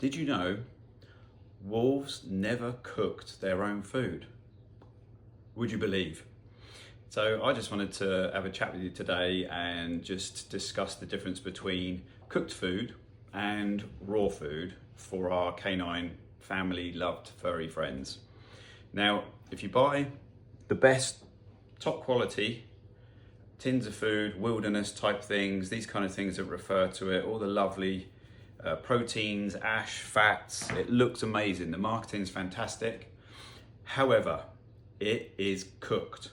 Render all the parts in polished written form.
Did you know wolves never cooked their own food? Would you believe? So I just wanted to have a chat with you today and just discuss the difference between cooked food and raw food for our canine family loved furry friends. Now, if you buy the best top quality tins of food, wilderness type things, these kind of things that refer to it, all the lovely proteins, ash, fats, it looks amazing. The marketing's fantastic. However, it is cooked.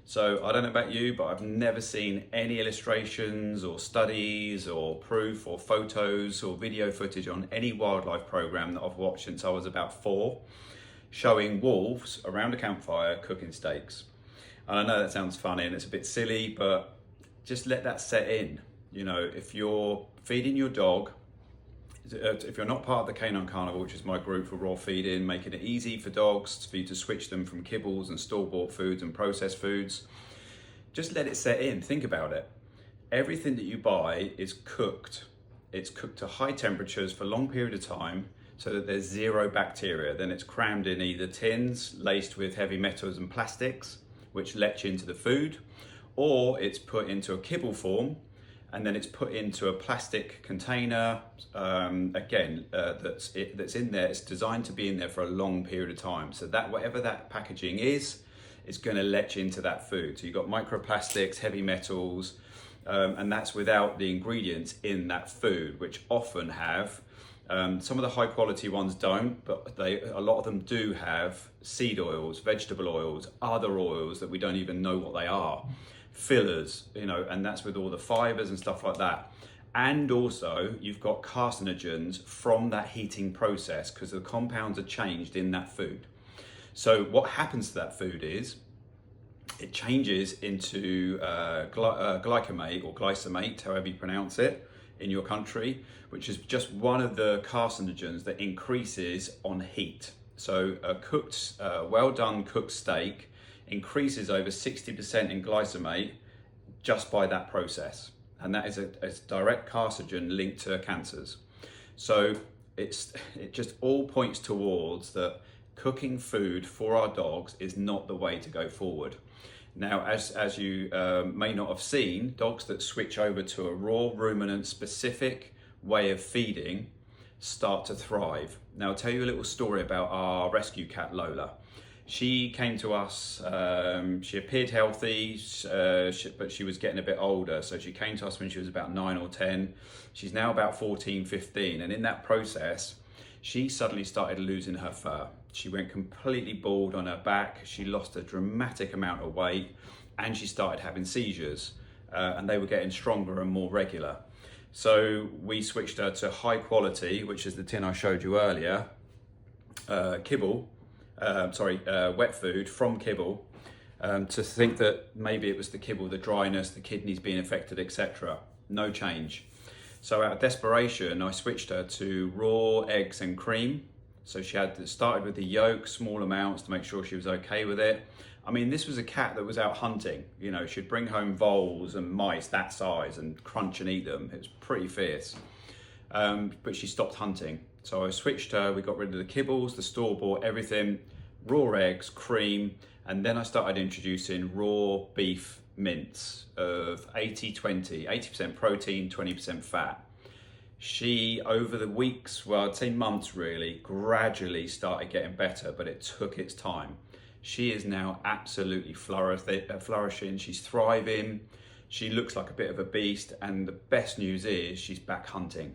So I don't know about you, but I've never seen any illustrations or studies or proof or photos or video footage on any wildlife program that I've watched since I was about 4, showing wolves around a campfire cooking steaks. And I know that sounds funny and it's a bit silly, but just let that set in. You know, if you're feeding your dog, if you're not part of the Canine Carnivore, which is my group for raw feeding, making it easy for dogs for you to switch them from kibbles and store-bought foods and processed foods, just let it set in. Think about it. Everything that you buy is cooked. It's cooked to high temperatures for a long period of time so that there's zero bacteria. Then it's crammed in either tins laced with heavy metals and plastics, which letch into the food, or it's put into a kibble form and then it's put into a plastic container, that's in there. It's designed to be in there for a long period of time. So that whatever that packaging is gonna letch into that food. So you've got microplastics, heavy metals, and that's without the ingredients in that food, which often have, some of the high quality ones don't, but a lot of them do have seed oils, vegetable oils, other oils that we don't even know what they are. Fillers, and that's with all the fibers and stuff like that. And also you've got carcinogens from that heating process because the compounds are changed in that food. So what happens to that food is it changes into glycamate or glycemate, however you pronounce it in your country, which is just one of the carcinogens that increases on heat. So a cooked, well done cooked steak increases over 60% in glycemate just by that process. And that is a direct carcinogen linked to cancers. So it just all points towards that cooking food for our dogs is not the way to go forward. Now, as you may not have seen, dogs that switch over to a raw ruminant specific way of feeding start to thrive. Now, I'll tell you a little story about our rescue cat, Lola. She came to us, she appeared healthy, but she was getting a bit older. So she came to us when she was about 9 or 10. She's now about 14, 15. And in that process, she suddenly started losing her fur. She went completely bald on her back. She lost a dramatic amount of weight and she started having seizures, and they were getting stronger and more regular. So we switched her to high quality, which is the tin I showed you earlier, wet food from kibble, to think that maybe it was the kibble, the dryness, the kidneys being affected, etc. No change. So out of desperation, I switched her to raw eggs and cream. So she started with the yolk, small amounts to make sure she was okay with it. I mean, this was a cat that was out hunting. She'd bring home voles and mice that size and crunch and eat them. It was pretty fierce. But she stopped hunting. So I switched her, we got rid of the kibbles, the store-bought, everything, raw eggs, cream, and then I started introducing raw beef mince of 80-20, 80% protein, 20% fat. She, over the weeks, well, I'd say months really, gradually started getting better, but it took its time. She is now absolutely flourishing, she's thriving, she looks like a bit of a beast, and the best news is she's back hunting,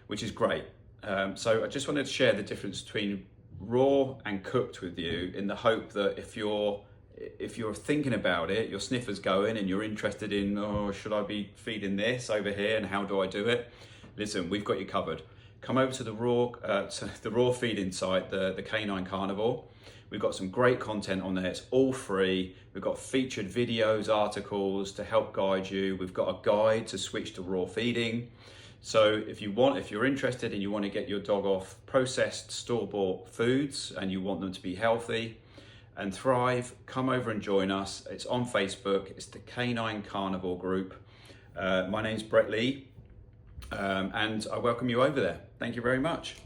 which is great. So I just wanted to share the difference between raw and cooked with you, in the hope that if you're thinking about it, your sniffer's going and you're interested in, should I be feeding this over here and how do I do it? Listen, we've got you covered. Come over to the raw feeding site, the Canine Carnivore. We've got some great content on there. It's all free. We've got featured videos, articles to help guide you. We've got a guide to switch to raw feeding. So if you're interested and you want to get your dog off processed store-bought foods and you want them to be healthy and thrive, come over and join us. It's on Facebook. It's the Canine Carnivore Group. My name's Brett Lee, and I welcome you over there. Thank you very much.